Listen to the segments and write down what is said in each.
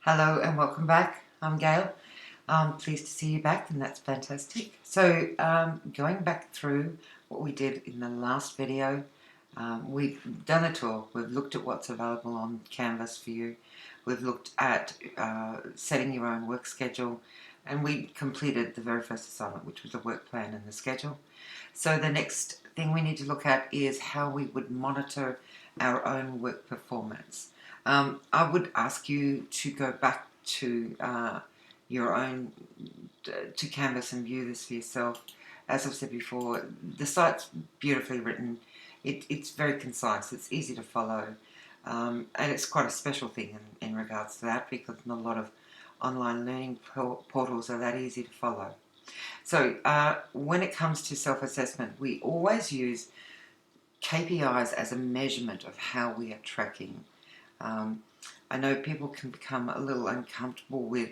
Hello and welcome back. I'm Gail. I'm pleased to see you back, and that's fantastic. So, going back through what we did in the last video, we've done a tour. We've looked at what's available on Canvas for you. We've looked at setting your own work schedule, and we completed the very first assignment, which was a work plan and the schedule. So the next thing we need to look at is how we would monitor our own work performance. I would ask you to go back to your own to Canvas and view this for yourself. As I've said before, the site's beautifully written. It's very concise. It's easy to follow, and it's quite a special thing in regards to that, because not a lot of online learning portals are that easy to follow. So when it comes to self-assessment, we always use KPIs as a measurement of how we are tracking. I know people can become a little uncomfortable with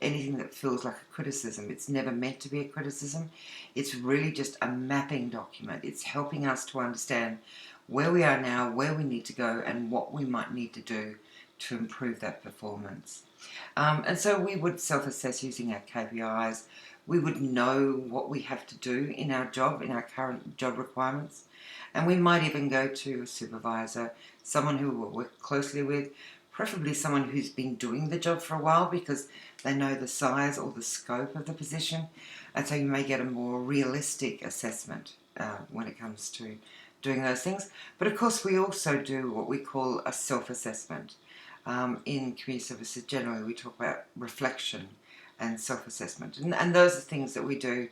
anything that feels like a criticism. It's never meant to be a criticism. It's really just a mapping document. It's helping us to understand where we are now, where we need to go, and what we might need to do to improve that performance. And so we would self-assess using our KPIs. We would know what we have to do in our job, in our current job requirements. And we might even go to a supervisor, someone who we'll work closely with, preferably someone who's been doing the job for a while, because they know the size or the scope of the position. And so you may get a more realistic assessment when it comes to doing those things. But of course, we also do what we call a self-assessment. In community services generally, we talk about reflection and self-assessment. And those are things that we do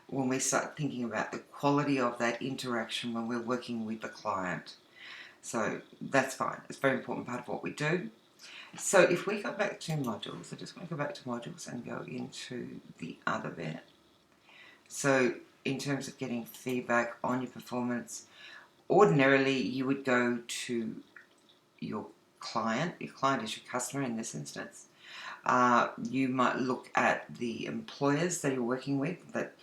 when we start thinking about the quality of that interaction when we're working with the client. So that's fine. It's a very important part of what we do. So if we go back to modules, I just want to go back to modules and go into the other bit. So in terms of getting feedback on your performance, ordinarily you would go to your client. Your client is your customer in this instance. You might look at the employers that you're working with, that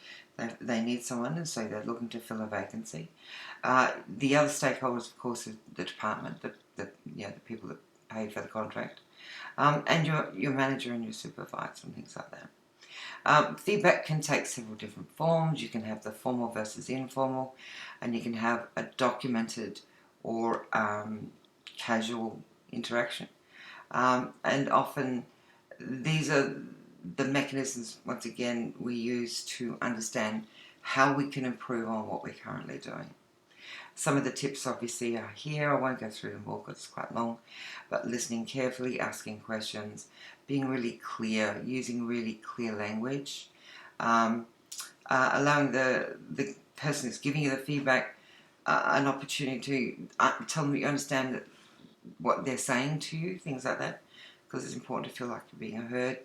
they need someone, and so they're looking to fill a vacancy. The other stakeholders, of course, are the department, the people that paid for the contract, and your manager and your supervisor and things like that. Feedback can take several different forms. You can have the formal versus informal, and you can have a documented or casual interaction. And often these are the mechanisms, once again, we use to understand how we can improve on what we're currently doing. Some of the tips obviously are here. I won't go through them all because it's quite long, but listening carefully, asking questions, being really clear, using really clear language, allowing the person who's giving you the feedback an opportunity to tell them you understand what they're saying to you, things like that, because it's important to feel like you're being heard.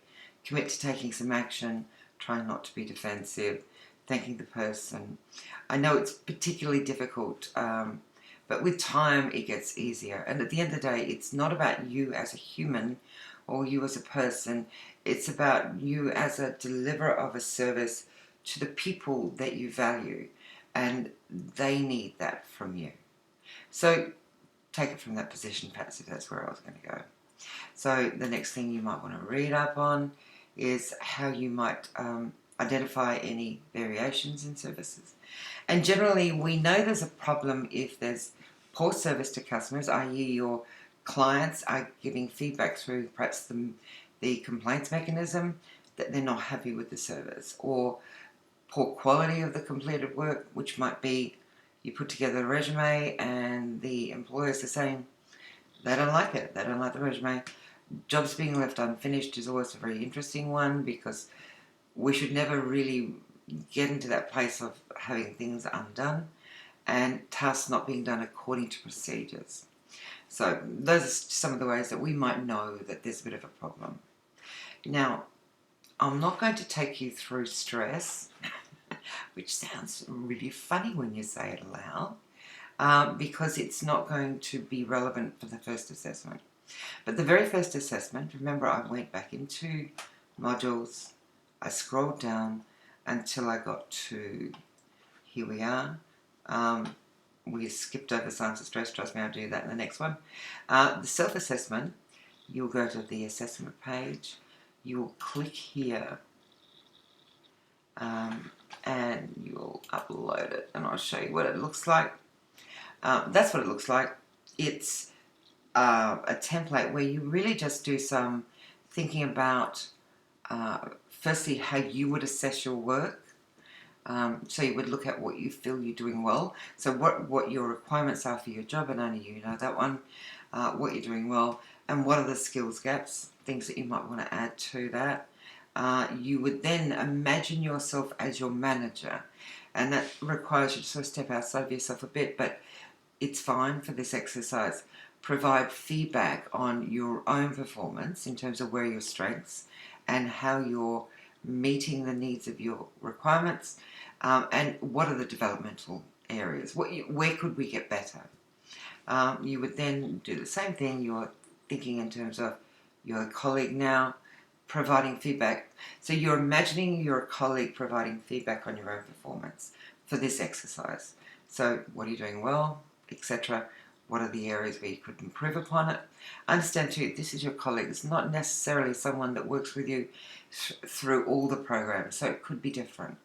Commit to taking some action, trying not to be defensive, thanking the person. I know it's particularly difficult, but with time it gets easier. And at the end of the day, it's not about you as a human or you as a person. It's about you as a deliverer of a service to the people that you value, and they need that from you. So take it from that position, perhaps, if that's where I was going to go. So the next thing you might want to read up on is how you might identify any variations in services. And generally, we know there's a problem if there's poor service to customers, i.e. your clients are giving feedback through perhaps the complaints mechanism that they're not happy with the service, or poor quality of the completed work, which might be you put together a resume and the employers are saying they don't like it, they don't like the resume. Jobs being left unfinished is always a very interesting one, because we should never really get into that place of having things undone and tasks not being done according to procedures. So those are some of the ways that we might know that there's a bit of a problem. Now, I'm not going to take you through stress, which sounds really funny when you say it aloud, because it's not going to be relevant for the first assessment. But the very first assessment, remember, I went back into modules, I scrolled down until I got to, here we are. We skipped over signs of stress. Trust me, I'll do that in the next one. The self-assessment you'll go to the assessment page, you'll click here, and you'll upload it, and I'll show you what it looks like. That's what it looks like. It's a template where you really just do some thinking about firstly how you would assess your work. So you would look at what you feel you're doing well. So what your requirements are for your job, and only you know that one. What you're doing well, and what are the skills gaps, things that you might want to add to that. You would then imagine yourself as your manager, and that requires you to sort of step outside of yourself a bit, but it's fine for this exercise. Provide feedback on your own performance in terms of where your strengths and how you're meeting the needs of your requirements, and what are the developmental areas. Where could we get better? You would then do the same thing. You're thinking in terms of your colleague now, providing feedback. So you're imagining your colleague providing feedback on your own performance for this exercise. So what are you doing well, etc. What are the areas where you could improve upon it? Understand too, this is your colleague. It's not necessarily someone that works with you through all the programs, so it could be different.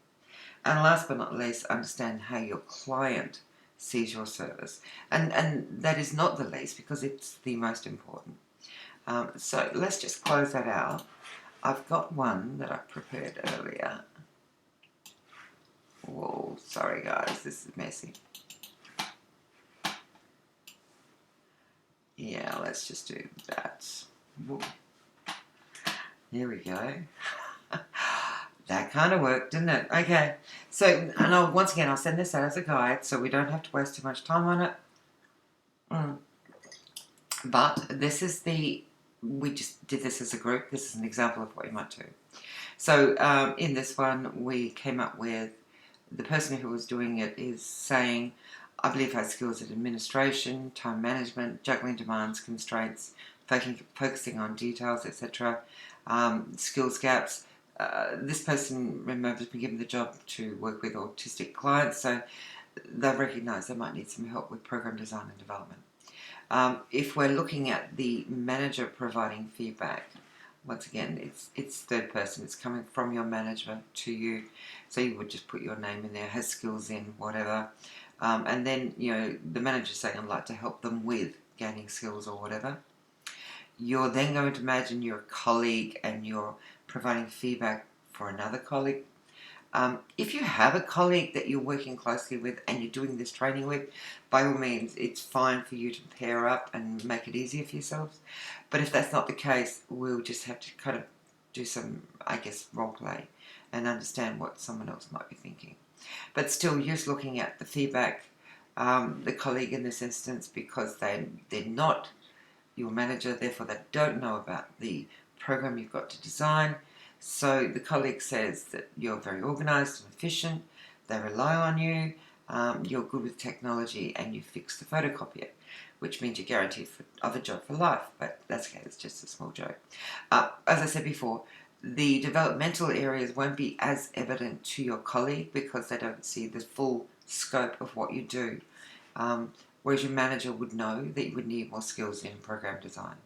And last but not least, understand how your client sees your service. And that is not the least, because it's the most important. So let's just close that out. I've got one that I prepared earlier. Whoa, sorry guys, this is messy. Yeah, let's just do that. Whoa. Here we go. That kind of worked, didn't it? Okay, so, and once again, I'll send this out as a guide so we don't have to waste too much time on it. But this is we just did this as a group. This is an example of what you might do. So in this one, we came up with, the person who was doing it is saying, I believe I have skills at administration, time management, juggling demands, constraints, focusing on details, etc. Skills gaps. This person, remember, has been given the job to work with autistic clients, so they've recognised they might need some help with program design and development. If we're looking at the manager providing feedback, once again, it's third person. It's coming from your manager to you, so you would just put your name in there, has skills in whatever, and then the manager's saying, I'd like to help them with gaining skills or whatever. You're then going to imagine you're a colleague and you're providing feedback for another colleague. If you have a colleague that you're working closely with and you're doing this training with, by all means, it's fine for you to pair up and make it easier for yourselves. But if that's not the case, we'll just have to kind of do some, I guess, role play and understand what someone else might be thinking. But still, you're just looking at the feedback, the colleague in this instance, because they're not your manager, therefore they don't know about the program you've got to design. So the colleague says that you're very organised and efficient, they rely on you, you're good with technology, and you fix the photocopier, which means you're guaranteed of a job for life. But that's okay, it's just a small joke. As I said before, the developmental areas won't be as evident to your colleague because they don't see the full scope of what you do. Whereas your manager would know that you would need more skills in program design.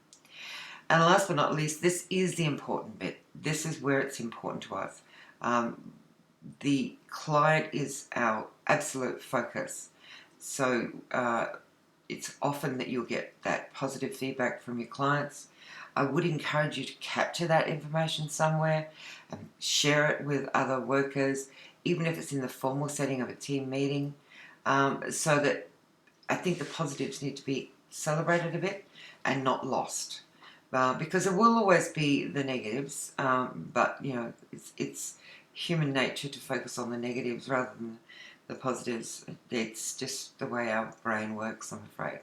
And last but not least, this is the important bit. This is where it's important to us. The client is our absolute focus. So it's often that you'll get that positive feedback from your clients. I would encourage you to capture that information somewhere and share it with other workers, even if it's in the formal setting of a team meeting, so that I think the positives need to be celebrated a bit and not lost. Because there will always be the negatives, but it's human nature to focus on the negatives rather than the positives. It's just the way our brain works, I'm afraid.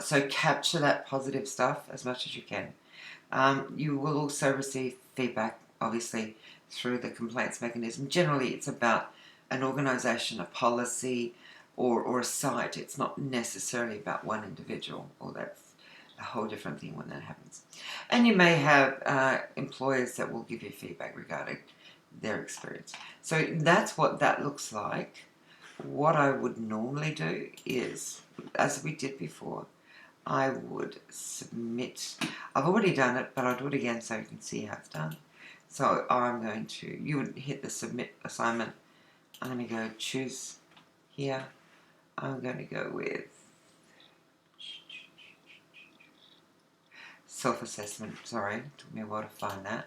So capture that positive stuff as much as you can. You will also receive feedback, obviously, through the complaints mechanism. Generally, it's about an organisation, a policy, or a site. It's not necessarily about one individual, or that's a whole different thing when that happens. And you may have employers that will give you feedback regarding their experience. So that's what that looks like. What I would normally do is, as we did before, I would submit. I've already done it, but I'll do it again so you can see how it's done. So I'm going to, you would hit the submit assignment. I'm going to go choose here. I'm going to go with self-assessment. Sorry, took me a while to find that.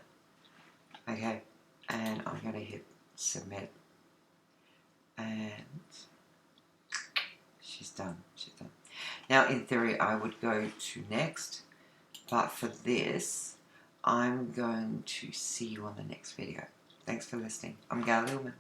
Okay, and I'm going to hit submit. And she's done. She's done. Now, in theory, I would go to next. But for this, I'm going to see you on the next video. Thanks for listening. I'm Gail Lillman.